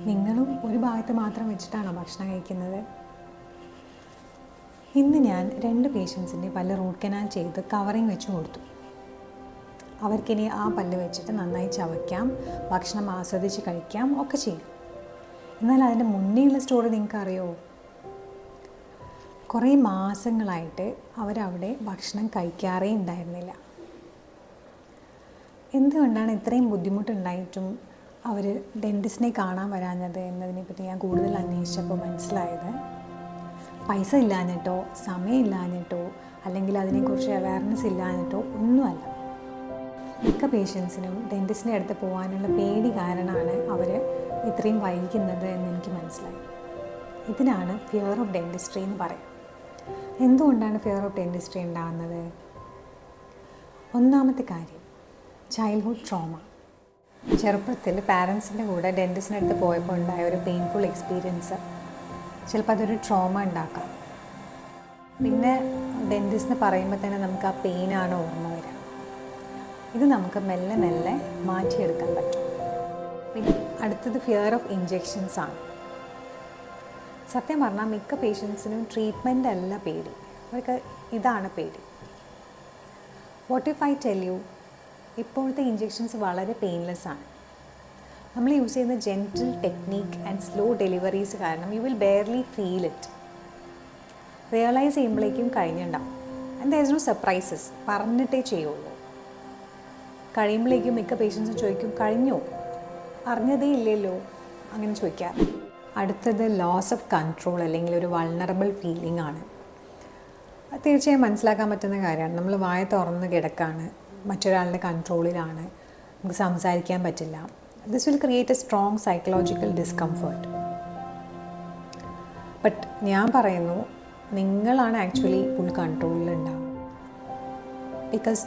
നിങ്ങളും ഒരു ഭാഗത്ത് മാത്രം വെച്ചിട്ടാണോ ഭക്ഷണം കഴിക്കുന്നത്? ഇന്ന് ഞാൻ 2 പേഷ്യൻസിൻ്റെ പല്ല് റൂട്ട് കനാൽ ചെയ്ത് കവറിങ് വെച്ച് കൊടുത്തു. അവർക്കിനി ആ പല്ല് വെച്ചിട്ട് നന്നായി ചവയ്ക്കാം, ഭക്ഷണം ആസ്വദിച്ച് കഴിക്കാം ഒക്കെ ചെയ്യും. എന്നാൽ അതിൻ്റെ മുന്നേയുള്ള സ്റ്റോറി നിങ്ങൾക്കറിയോ? കുറേ മാസങ്ങളായിട്ട് അവരവിടെ ഭക്ഷണം കഴിക്കാറേ ഉണ്ടായിരുന്നില്ല. എന്തുകൊണ്ടാണ് ഇത്രയും ബുദ്ധിമുട്ടുണ്ടായിട്ടും അവർ ഡെൻറ്റിസ്റ്റിനെ കാണാൻ വരാഞ്ഞത് എന്നതിനെപ്പറ്റി ഞാൻ കൂടുതൽ അന്വേഷിച്ചപ്പോൾ മനസ്സിലായത് പൈസ ഇല്ലാഞ്ഞിട്ടോ സമയമില്ലാഞ്ഞിട്ടോ അല്ലെങ്കിൽ അതിനെക്കുറിച്ച് അവയർനെസ് ഇല്ലാഞ്ഞിട്ടോ ഒന്നുമല്ല. മിക്ക പേഷ്യൻസിനും ഡെൻറ്റിസ്റ്റിൻ്റെ അടുത്ത് പോകാനുള്ള പേടി കാരണമാണ് അവർ ഇത്രയും വൈകിക്കുന്നത് എന്നെനിക്ക് മനസ്സിലായി. ഇതിനാണ് ഫിയർ ഓഫ് ഡെൻറ്റിസ്ട്രി എന്ന് പറയും. എന്തുകൊണ്ടാണ് ഫിയർ ഓഫ് ഡെൻറ്റിസ്ട്രി ഉണ്ടാകുന്നത്? ഒന്നാമത്തെ കാര്യം, ചൈൽഡ്ഹുഡ് ട്രോമ. ചെറുപ്പത്തിൽ പാരൻസിൻ്റെ കൂടെ ഡെൻറ്റിസ്റ്റിൻ്റെ അടുത്ത് പോയപ്പോൾ ഉണ്ടായ ഒരു പെയിൻഫുൾ എക്സ്പീരിയൻസ് ചിലപ്പോൾ അതൊരു ട്രോമ ഉണ്ടാക്കാം. പിന്നെ ഡെൻറ്റിസ്റ്റിന് പറയുമ്പോൾ തന്നെ നമുക്ക് ആ പെയിനാണ് ഓർമ്മ വരിക. ഇത് നമുക്ക് മെല്ലെ മെല്ലെ മാറ്റിയെടുക്കാൻ പറ്റും. പിന്നെ അടുത്തത് ഫിയർ ഓഫ് ഇഞ്ചെക്ഷൻസ് ആണ്. സത്യം പറഞ്ഞാൽ മിക്ക പേഷ്യൻസിനും ട്രീറ്റ്മെൻ്റ് അല്ല പേടി, അവർക്ക് ഇതാണ് പേടി. What if I tell you, ഇപ്പോഴത്തെ ഇഞ്ചെക്ഷൻസ് വളരെ പെയിൻലെസ് ആണ്. നമ്മൾ യൂസ് ചെയ്യുന്ന gentle technique and slow deliveries കാരണം you will barely feel it. Realise ചെയ്യുമ്പോഴേക്കും കഴിഞ്ഞിട്ടുണ്ടാവും. And there is no surprises, പറഞ്ഞിട്ടേ ചെയ്യുള്ളൂ. കഴിയുമ്പോഴേക്കും മിക്ക പേഷ്യൻസും ചോദിക്കും, കഴിഞ്ഞോ, അറിഞ്ഞതേ ഇല്ലല്ലോ, അങ്ങനെ ചോദിക്കാം. അടുത്തത് ലോസ് ഓഫ് കൺട്രോൾ അല്ലെങ്കിൽ ഒരു വൾണറബിൾ ഫീലിംഗ് ആണ്. തീർച്ചയായും മനസ്സിലാക്കാൻ പറ്റുന്ന കാര്യമാണ്. നമ്മൾ വായ തുറന്ന് കിടക്കാണ്, മറ്റൊരാളുടെ കൺട്രോളിലാണ്, നമുക്ക് സംസാരിക്കാൻ പറ്റില്ല. This will create A strong psychological discomfort. But ഞാൻ പറയുന്നു, നിങ്ങളാണ് ആക്ച്വലി ഫുൾ കൺട്രോളിലുണ്ടാവുക. ബിക്കോസ്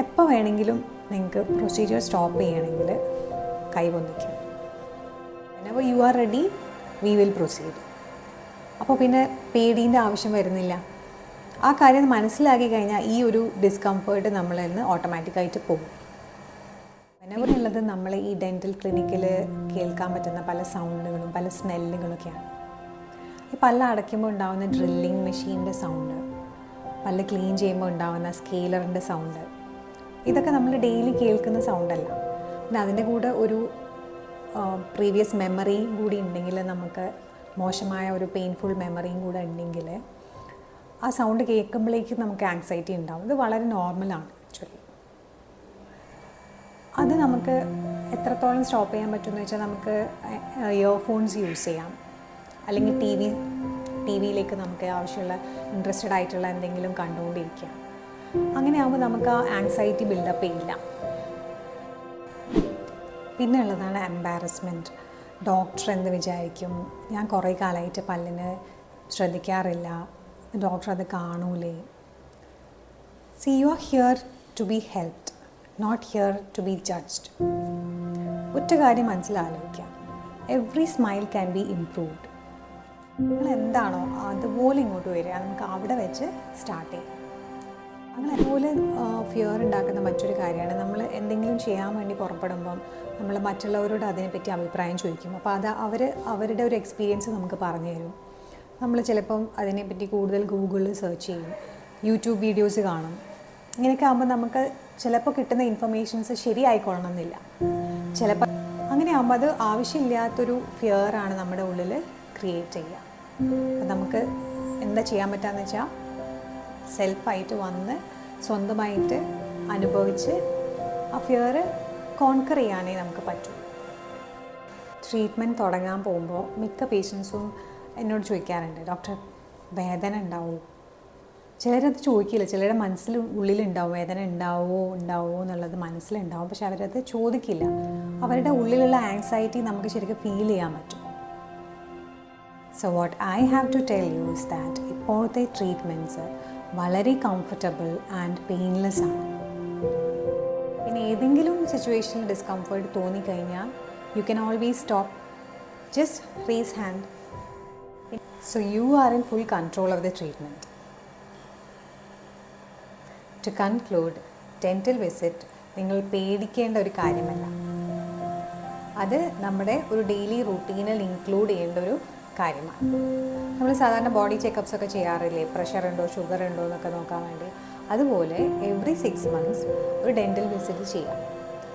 എപ്പോൾ വേണമെങ്കിലും നിങ്ങൾക്ക് പ്രൊസീജിയർ സ്റ്റോപ്പ് ചെയ്യണമെങ്കിൽ കൈ പൊന്തിക്കാം. whenever you are ready we will proceed. അപ്പോൾ പിന്നെ പേടീൻ്റെ ആവശ്യം വരുന്നില്ല. ആ കാര്യം മനസ്സിലാക്കി കഴിഞ്ഞാൽ ഈ ഒരു ഡിസ്കംഫേർട്ട് നമ്മളിൽ നിന്ന് ഓട്ടോമാറ്റിക്കായിട്ട് പോകും. ഉള്ളത് നമ്മൾ ഈ ഡെൻറ്റൽ ക്ലിനിക്കിൽ കേൾക്കാൻ പറ്റുന്ന പല സൗണ്ടുകളും പല സ്മെല്ലുകളൊക്കെയാണ്. ഈ പല്ല് അടയ്ക്കുമ്പോൾ ഉണ്ടാകുന്ന ഡ്രില്ലിങ് മെഷീൻ്റെ സൗണ്ട്, പല്ല് ക്ലീൻ ചെയ്യുമ്പോൾ ഉണ്ടാകുന്ന സ്കെയിലറിൻ്റെ സൗണ്ട്, ഇതൊക്കെ നമ്മൾ ഡെയിലി കേൾക്കുന്ന സൗണ്ടല്ല. പിന്നെ അതിൻ്റെ കൂടെ ഒരു പ്രീവിയസ് മെമ്മറിയും കൂടി ഉണ്ടെങ്കിൽ, നമുക്ക് മോശമായ ഒരു പെയിൻഫുൾ മെമ്മറിയും കൂടെ ഉണ്ടെങ്കിൽ ആ സൗണ്ട് കേൾക്കുമ്പോഴേക്കും നമുക്ക് ആങ്സൈറ്റി ഉണ്ടാവും. ഇത് വളരെ നോർമലാണ് ആക്ച്വലി. അത് നമുക്ക് എത്രത്തോളം സ്റ്റോപ്പ് ചെയ്യാൻ പറ്റുമെന്ന് വെച്ചാൽ നമുക്ക് ഇയർഫോൺസ് യൂസ് ചെയ്യാം, അല്ലെങ്കിൽ ടി വിയിലേക്ക് നമുക്ക് ആവശ്യമുള്ള ഇൻട്രസ്റ്റഡ് ആയിട്ടുള്ള എന്തെങ്കിലും കണ്ടുകൊണ്ടിരിക്കാം. അങ്ങനെ ആകുമ്പോൾ നമുക്ക് ആ ആങ്സൈറ്റി ബിൽഡപ്പ് ചെയ്യില്ല. പിന്നെ ഉള്ളതാണ് എംബാരസ്മെൻറ്റ്. ഡോക്ടർ എന്ത് വിചാരിക്കും, ഞാൻ കുറേ കാലമായിട്ട് പല്ലിന് ശ്രദ്ധിക്കാറില്ല, ഡോക്ടർ അത് കാണൂലേ. See you are here to be helped, not here to be judged. ഒറ്റ കാര്യം മനസ്സിലാലോചിക്കാം, every smile can be improved. നിങ്ങൾ എന്താണോ അതുപോലെ ഇങ്ങോട്ട് വരിക, നമുക്ക് അവിടെ വെച്ച് സ്റ്റാർട്ട് ചെയ്യാം. അങ്ങനെ അതുപോലെ ഫിയർ ഉണ്ടാക്കുന്ന മറ്റൊരു കാര്യമാണ്, നമ്മൾ എന്തെങ്കിലും ചെയ്യാൻ വേണ്ടി പുറപ്പെടുമ്പം നമ്മൾ മറ്റുള്ളവരോട് അതിനെപ്പറ്റി അഭിപ്രായം ചോദിക്കും. അപ്പോൾ അത് അവരുടെ ഒരു എക്സ്പീരിയൻസ് നമുക്ക് പറഞ്ഞു തരും. നമ്മൾ ചിലപ്പം അതിനെപ്പറ്റി കൂടുതൽ ഗൂഗിളിൽ സെർച്ച് ചെയ്യും, യൂട്യൂബ് വീഡിയോസ് കാണും. ഇങ്ങനെയൊക്കെ ആകുമ്പോൾ നമുക്ക് ചിലപ്പോൾ കിട്ടുന്ന ഇൻഫർമേഷൻസ് ശരിയായിക്കൊള്ളണം എന്നില്ല. ചിലപ്പോൾ അങ്ങനെ ആകുമ്പോൾ അത് ആവശ്യമില്ലാത്തൊരു ഫിയറാണ് നമ്മുടെ ഉള്ളിൽ ക്രിയേറ്റ് ചെയ്യുക. അപ്പം നമുക്ക് എന്താ ചെയ്യാൻ പറ്റുകയെന്ന് വെച്ചാൽ സെൽഫായിട്ട് വന്ന് സ്വന്തമായിട്ട് അനുഭവിച്ച് ആ ഫിയർ കോൺക്കർ ചെയ്യാനേ നമുക്ക് പറ്റും. ട്രീറ്റ്മെൻറ്റ് തുടങ്ങാൻ പോകുമ്പോൾ മിക്ക പേഷ്യൻസും എന്നോട് ചോദിക്കാറുണ്ട്, ഡോക്ടർ വേദന ഉണ്ടാവുമോ? ചിലരത് ചോദിക്കില്ല, ചിലരുടെ ഉള്ളിലുണ്ടാവും വേദന ഉണ്ടാവുമോ എന്നുള്ളത് മനസ്സിലുണ്ടാവും, പക്ഷെ അവരത് ചോദിക്കില്ല. അവരുടെ ഉള്ളിലുള്ള ആങ്സൈറ്റി നമുക്ക് ശരിക്കും ഫീൽ ചെയ്യാൻ പറ്റും. So what I have to tell you is that ഇപ്പോഴത്തെ ട്രീറ്റ്മെൻറ്റ്സ് വളരെ കംഫർട്ടബിൾ ആൻഡ് പെയിൻലെസ് ആണ്. പിന്നെ ഏതെങ്കിലും സിറ്റുവേഷനിൽ ഡിസ്കംഫർട്ട് തോന്നിക്കഴിഞ്ഞാൽ you can always stop, just raise hand. So you are in full control of the treatment. To conclude, dental visit നിങ്ങൾ പേടിക്കേണ്ട ഒരു കാര്യമല്ല. അത് നമ്മുടെ ഒരു ഡെയിലി റൂട്ടീനിൽ ഇൻക്ലൂഡ് ചെയ്യേണ്ട ഒരു കാര്യമാണ്. നമ്മൾ സാധാരണ ബോഡി ചെക്കപ്സ് ഒക്കെ ചെയ്യാറില്ലേ, പ്രഷർ ഉണ്ടോ ഷുഗർ ഉണ്ടോ എന്നൊക്കെ നോക്കാൻ വേണ്ടി. അതുപോലെ എവറി 6 months ഒരു ഡെൻറ്റൽ വിസിറ്റ് ചെയ്യാം.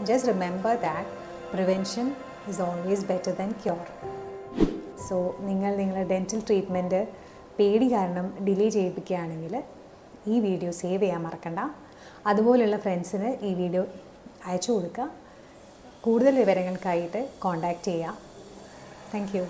Just remember that prevention is always better than cure. So നിങ്ങളുടെ ഡെൻറ്റൽ ട്രീറ്റ്മെൻറ്റ് പേടി കാരണം ഡിലേ ചെയ്യിപ്പിക്കുകയാണെങ്കിൽ ഈ വീഡിയോ സേവ് ചെയ്യാൻ മറക്കണ്ട. അതുപോലുള്ള ഫ്രണ്ട്സിന് ഈ വീഡിയോ അയച്ചു കൊടുക്കുക. കൂടുതൽ വിവരങ്ങൾക്കായിട്ട് കോൺടാക്റ്റ് ചെയ്യുക. Thank you.